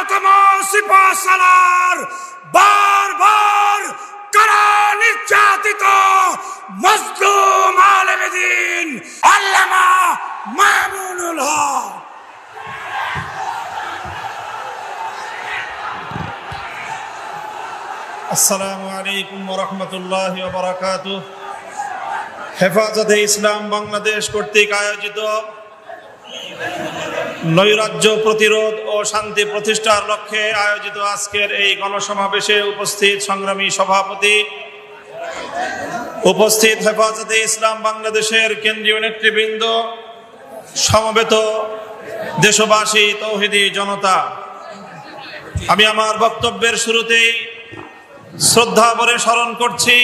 ন্যূনতম সিপাহসালার বারবার কারা নির্যাতিত মজলুম আলেম দ্বীন আল্লামা মামুনুল হক। আসসালামু আলাইকুম ওয়া রাহমাতুল্লাহি ওয়া বারাকাতুহু। হেফাজতে ইসলাম বাংলাদেশ কর্তৃক আয়োজিত নৈরাজ্য প্রতিরোধ ও শান্তি প্রতিষ্ঠার লক্ষ্যে আয়োজিত আজকের এই গণসমাবেশে উপস্থিত সংগ্রামী সভাপতি, উপস্থিত হেফাজতে ইসলাম বাংলাদেশের কেন্দ্রীয় নেতৃবৃন্দ, সমবেত দেশবাসী, তৌহিদি জনতা, আমি আমার বক্তব্যের শুরুতেই শ্রদ্ধা ভরে স্মরণ করছি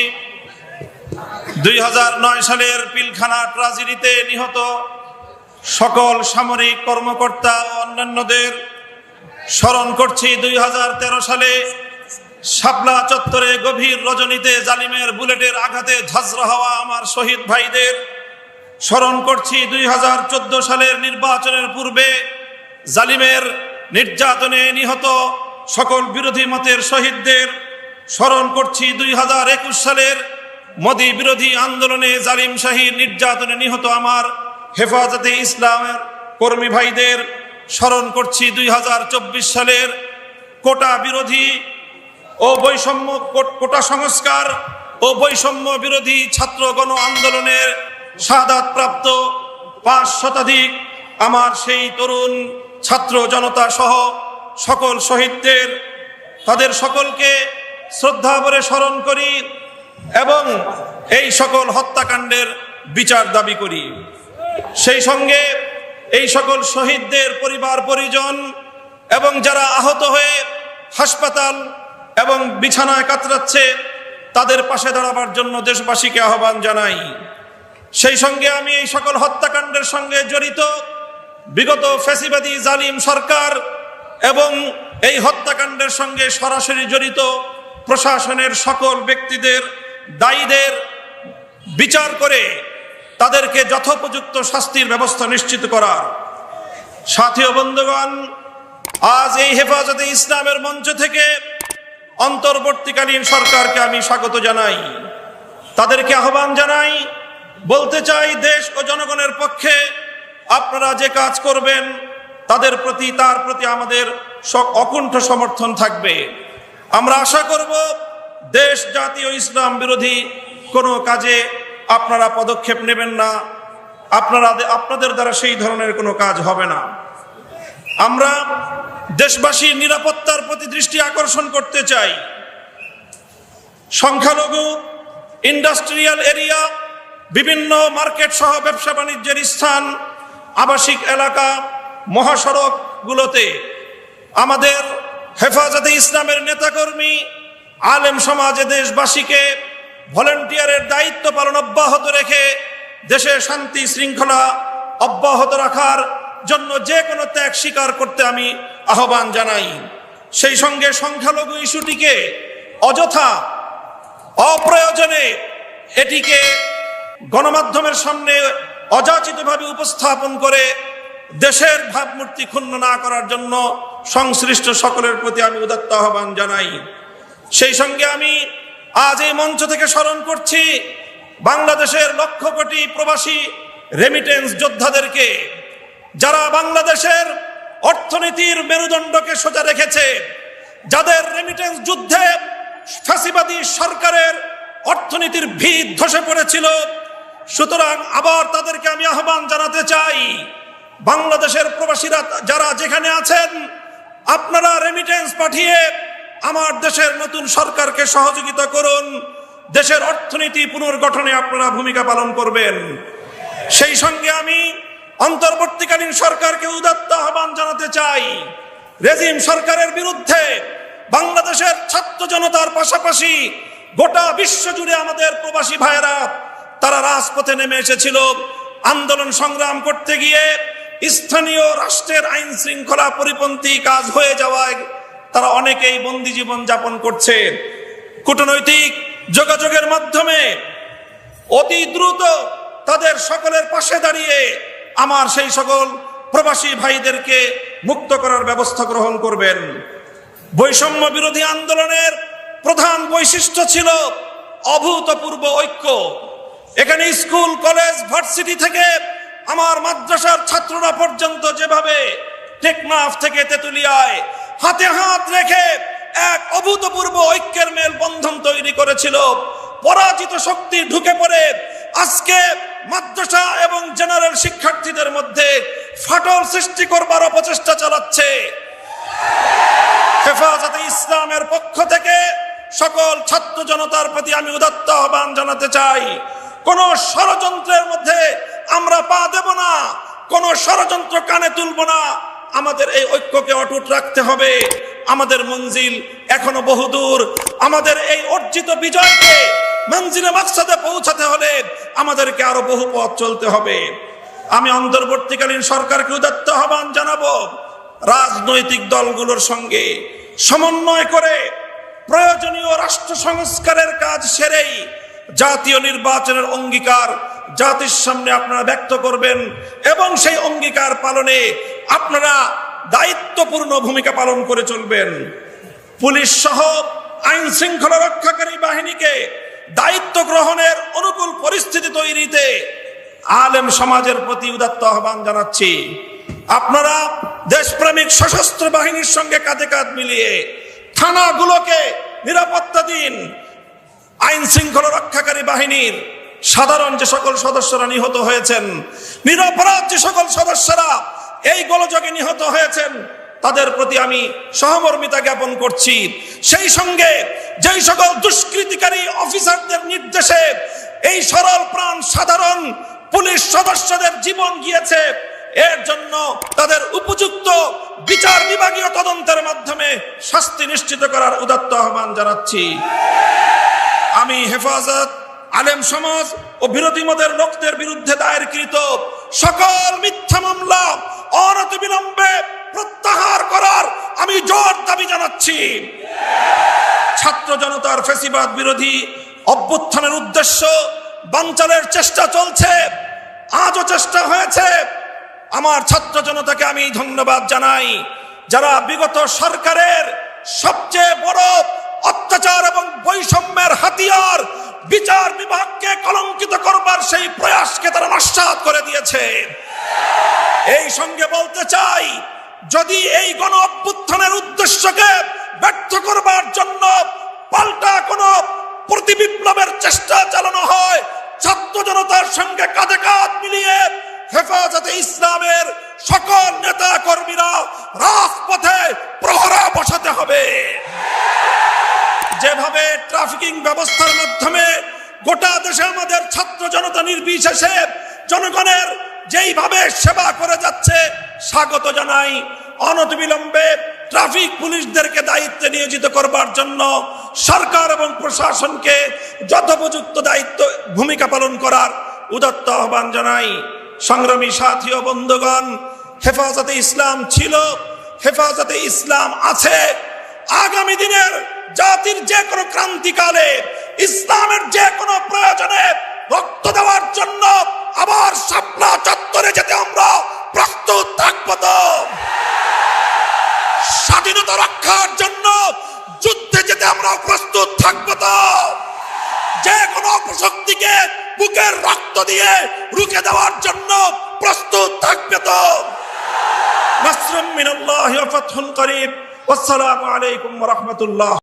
2009 সালের পিলখানা ট্রাজেডিতে নিহত সকল সামরিক কর্মকর্তা ও অন্যান্যদের। স্মরণ করছি 2013 সালে শাপলা চত্বরে গভীর রজনীতে জালিমের বুলেটের আঘাতে ঝাঁঝরা হওয়া আমার শহীদ ভাইদের। স্মরণ করছি 2014 সালের নির্বাচনের পূর্বে জালিমের নির্যাতনে নিহত সকল বিরোধী মতের শহীদদের। স্মরণ করছি 2021 সালের মোদী বিরোধী আন্দোলনে জালিম শাহীর নির্যাতনে নিহত আমার হেফাজতে ইসলামের কর্মী ভাইদের। স্মরণ করছি 2024 সালের কোটা বিরোধী ও বৈষম্য কোটা সংস্কার ও বৈষম্য বিরোধী ছাত্র গণ আন্দোলনের শাহাদাতপ্রাপ্ত 5 শতাধিক আমার সেই তরুণ ছাত্র জনতা সহ সকল শহীদদের। তাদের সকলকে শ্রদ্ধা ভরে স্মরণ করি এবং এই সকল হত্যাকাণ্ডের বিচার দাবি করি। সেই সঙ্গে এই সকল শহীদদের পরিবার পরিজন এবং যারা আহত হয়ে হাসপাতাল এবং বিছানায় কাতরাচ্ছে, তাদের পাশে দাঁড়াবার জন্য দেশবাসীকে আহ্বান জানাই। সেই সঙ্গে আমি এই সকল হত্যাকাণ্ডের সঙ্গে জড়িত বিগত ফ্যাসিবাদী জালিম সরকার এবং এই হত্যাকাণ্ডের সঙ্গে সরাসরি জড়িত প্রশাসনের সকল ব্যক্তিদের, দায়ীদের বিচার করে তাদেরকে যথোপযুক্ত শাস্তির ব্যবস্থা নিশ্চিত করার। সাথী ও বন্ধুগণ, আজ এই হেফাজতে ইসলামের মঞ্চ থেকে অন্তর্বর্তীকালীন সরকারকে আমি স্বাগত জানাই, তাদেরকে আহ্বান জানাই, বলতে চাই দেশ ও জনগণের পক্ষে আপনারা যে কাজ করবেন তার প্রতি আমাদের অকুণ্ঠ সমর্থন থাকবে। আমরা আশা করব দেশ, জাতি ও ইসলাম বিরোধী কোনো কাজে আপনারা পদক্ষেপ নেবেন না, আপনাদের দ্বারা সেই ধরনের কোনো কাজ হবে না। আমরা দেশবাসীর নিরাপত্তার প্রতি দৃষ্টি আকর্ষণ করতে চাই। সংখ্যালঘু, ইন্ডাস্ট্রিয়াল এরিয়া, বিভিন্ন মার্কেট সহ ব্যবসা বাণিজ্যের স্থান, আবাসিক এলাকা, মহাসড়কগুলোতে আমাদের হেফাজতে ইসলামের নেতাকর্মী, আলেম সমাজে দেশবাসীকে ভলেন্টিয়ারের দায়িত্ব পালন অব্যাহত রেখে দেশে শান্তি শৃঙ্খলা অব্যাহত রাখার জন্য যে কোনো ত্যাগ স্বীকার করতে আমি আহ্বান জানাই। সেই সঙ্গে সংখ্যালঘু ইস্যুটিকে অযথা অপ্রয়োজনে এটিকে গণমাধ্যমের সামনে অযাচিতভাবে উপস্থাপন করে দেশের ভাবমূর্তি ক্ষুণ্ণ না করার জন্য সংশ্লিষ্ট সকলের প্রতি আমি উদাত্ত আহ্বান জানাই। সেই সঙ্গে আমি আজ এই মঞ্চ থেকে স্মরণ করছি বাংলাদেশের লক্ষ কোটি প্রবাসী রেমিটেন্স যোদ্ধাদেরকে, যারা বাংলাদেশের অর্থনীতির মেরুদণ্ডকে সোজা রেখেছে, যাদের রেমিটেন্স যুদ্ধে ফ্যাসিবাদী সরকারের অর্থনীতির ভিত ধসে পড়েছিল। সুতরাং আবার তাদেরকে আমি আহ্বান জানাতে চাই, বাংলাদেশের প্রবাসীরা যারা যেখানে আছেন, আপনারা রেমিটেন্স পাঠিয়ে আমার দেশের নতুন সরকারকে সহযোগিতা করুন। দেশের অর্থনীতি পুনর্গঠনে আপনারা ভূমিকা পালন করবেন। সেই সঙ্গে আমি অন্তর্বর্তীকালীন সরকারকে উদাত্ত আহ্বান জানাতে চাই, রেজিম সরকারের বিরুদ্ধে বাংলাদেশের ছাত্র জনতার পাশাপাশি গোটা বিশ্ব জুড়ে আমাদের প্রবাসী ভাইয়েরা তারা রাজপথে নেমে এসেছিল। আন্দোলন সংগ্রাম করতে গিয়ে স্থানীয় রাষ্ট্রের আইন শৃঙ্খলা পরিপন্থী কাজ হয়ে যাওয়ায় তারা অনেকেই বন্দী জীবন যাপন করছে। কূটনৈতিক যোগাযোগের মাধ্যমে অতি দ্রুত তাদের সকলের পাশে দাঁড়িয়ে আমার সেই সকল প্রবাসী ভাইদেরকে মুক্ত করার ব্যবস্থা গ্রহণ করবেন। বৈষম্য বিরোধী আন্দোলনের প্রধান বৈশিষ্ট্য ছিল অভূতপূর্ব ঐক্য। এখানে স্কুল, কলেজ, ভার্সিটি থেকে আমার মাদ্রাসার ছাত্ররা পর্যন্ত যেভাবে টেকনাফ থেকে তেতুলিয়ায় হাতে হাত রেখে এক অভূতপূর্ব ঐক্যের মেলবন্ধন তৈরি করেছিল, পরাজিত শক্তি ঢুকে পড়ে আজকে মাদ্রাসা এবং জেনারেল শিক্ষার্থীদের মধ্যে ফাটল সৃষ্টি করবার অপচেষ্টা চালাচ্ছে। হেফাজতে ইসলামের পক্ষ থেকে সকল ছাত্র জনতার প্রতি আমি উদাত্ত আহ্বান জানাতে চাই, কোন ষড়যন্ত্রের মধ্যে আমরা পা দেব না, কোন ষড়যন্ত্র কানে তুলব না। আমাদের এই ঐক্যকে অটুট রাখতে হবে। আমাদের মঞ্জিল এখনো বহুদূর। আমাদের এই অর্জিত বিজয়কে মঞ্জিলে মাকসাদে পৌঁছাতে হলে আমাদেরকে আরো বহু পথ চলতে হবে। আমি অন্তর্বর্তীকালীন সরকারকে উদাত্ত আহ্বান জানাবো, রাজনৈতিক দলগুলোর সঙ্গে সমন্বয় করে প্রয়োজনীয় রাষ্ট্র সংস্কারের কাজ সেরেই জাতীয় নির্বাচনের অঙ্গীকার জাতির সামনে আপনারা ব্যক্ত করবেন এবং সেই অঙ্গীকার পালনে আপনারা দায়িত্বপূর্ণ ভূমিকা পালন করে চলবেন। পুলিশ সহ আইন শৃঙ্খলা রক্ষাকারী বাহিনীকে দায়িত্ব গ্রহণের অনুকূল পরিস্থিতি তৈরিতে আলেম সমাজের প্রতি উদাত্ত আহ্বান জানাচ্ছি। আপনারা দেশপ্রেমিক সশস্ত্র বাহিনীর সঙ্গে কাঁধে কাঁধ মিলিয়ে থানাগুলোকে নিরাপত্তা দিন। আইন শৃঙ্খলা রক্ষাকারী বাহিনীর সাধারণ যে সকল সদস্যরা নিহত হয়েছেন, নিরপরাধ যে সকল সদস্যরা এই গোলযোগে নিহত হয়েছেন, তাদের প্রতি আমি সহমর্মিতা জ্ঞাপন করছি। সেই সঙ্গে যেই সকল দুষ্কৃতিকারী অফিসারদের নির্দেশে এই সরল প্রাণ সাধারণ পুলিশ সদস্যদের জীবন গিয়েছে, এর জন্য তাদের উপযুক্ত বিচার বিভাগীয় তদন্তের মাধ্যমে শাস্তি নিশ্চিত করার উদাত্ত আহ্বান জানাচ্ছি। আমি হেফাজত, আলেম সমাজ ও বিরোধী মতের লোকদের বিরুদ্ধে দায়েরকৃত সকল মিথ্যা মামলা অনতিবিলম্বে প্রত্যাহার করার আমি জোর দাবি জানাচ্ছি। ছাত্র জনতার ফ্যাসিবাদ বিরোধী অভ্যুত্থানের উদ্দেশ্য বানচালের চেষ্টা চলছে, আজও চেষ্টা হয়েছে। আমার ছাত্র জনতাকে আমি ধন্যবাদ জানাই, যারা বিগত সরকারের সবচেয়ে বড় অত্যাচার এবং বৈষম্যের হাতিয়ার বিচার বিভাগকে কলঙ্কিত করবার সেই প্রয়াসকে তারা নস্যাৎ করে দিয়েছে। এই সঙ্গে বলতে চাই, যদি এই গণ অভ্যুত্থানের উদ্দেশ্যকে ব্যর্থ করবার জন্য পাল্টা কোন প্রতিবিপ্লবের চেষ্টা চালানো হয়, ছাত্র জনতার সঙ্গে কাঁধে কাঁধ মিলিয়ে হেফাজতে ইসলামের সকল নেতা কর্মীরা রাজপথে প্রহরা বসাতে হবে। যেভাবে ট্রাফিকিং ব্যবস্থার মাধ্যমে গোটা দেশে আমাদের ছাত্র জনতা নির্বিশেষে জনগণের যেইভাবে সেবা করে যাচ্ছে, স্বাগত জানাই। অনতিবিলম্বে ট্রাফিক পুলিশদেরকে দায়িত্বে নিয়োজিত করবার জন্য সরকার এবং প্রশাসনকে যথোপযুক্ত দায়িত্ব ভূমিকা পালন করার উদাত্ত আহ্বান জানাই। সংগ্রামী সাথী ও বন্ধুগণ, হেফাজতে ইসলাম ছিল, হেফাজতে ইসলাম আছে। আগামী দিনের জাতির যে কোনো ক্রান্তিকালে ইসলামের যে কোনো প্রয়োজনে রক্ত দেওয়ার জন্য আবার শাপলা চত্বরে যেতে আমরা প্রস্তুত থাকবো। তো স্বাধীনতা রক্ষার জন্য যুদ্ধে যেতে আমরা প্রস্তুত থাকবো। তো যে কোনো অপশক্তিকে বুকের রক্ত দিয়ে রুখে দেওয়ার জন্য প্রস্তুত থাকবে। তো নাসরুম মিনাল্লাহি ওয়া ফাতহুন করিব। আসসালামু আলাইকুম ওয়া রাহমাতুল্লাহ।